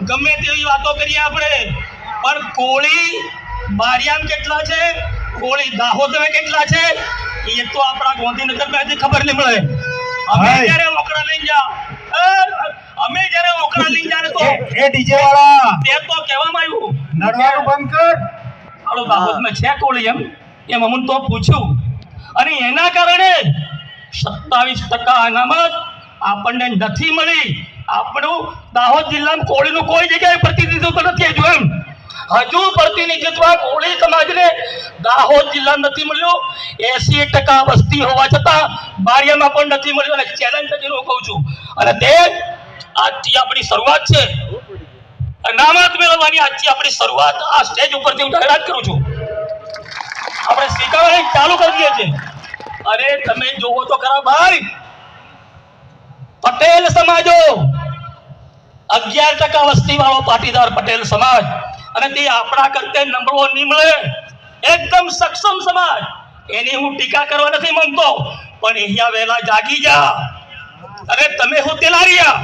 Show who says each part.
Speaker 1: ગમે તેવી વાતો કરીએ આપણે, પણ કોળી બારિયામ કેટલા છે, કોળી દાહોદમાં કેટલા છે, એ તો આપણા ગાંધીનગર માંથી ખબર નહીં મળે. અમે જ્યારે ઓકળા લઈને જા, અમે જ્યારે ઓકળા લઈને જાય તો
Speaker 2: એ ડીજે વાળા
Speaker 1: તે તો કહેવામાં આવ્યું
Speaker 2: નડવાનું બંધ કર.
Speaker 1: હાલો દાહોદમાં છે કોળી એમ અમને તો પૂછ્યું, અને એના કારણે 27% અનામત આપણને નથી મળી. આપણું દાહોદ જિલ્લામાં કોળીનું કોઈ જગ્યાએ પ્રતિનિધિત્વ નથી આવ્યું. હજુ પ્રતિનિધિત્વ કોળી સમાજને દાહોદ જિલ્લામાં નથી મળ્યું. 80% વસ્તી હોવા છતાં બારિયામાં પણ નથી મળ્યું. અને ચેલેન્જ કરીને હું કહું છું, અને તે આજથી આપણી શરૂઆત છે. અનામત મેળવવાની આજથી આપણી શરૂઆત આ સ્ટેજ ઉપરથી હું જાહેરાત કરું છું. આપણે સ્વીકારવાની ચાલુ કરી દઈએ છીએ. અરે તમે જોવો તો ખરા ભાઈ, પટેલ સમાજો 11% વસ્તી વાળો પાટીદાર પટેલ સમાજ, અને તે આપણા કરતે નબળો નહીં મળે, એકદમ સક્ષમ સમાજ. એની હું ટીકા કરવા નથી માંગતો, પણ અહીંયા વહેલા જાગી જા. અરે તમે હું તેલારિયા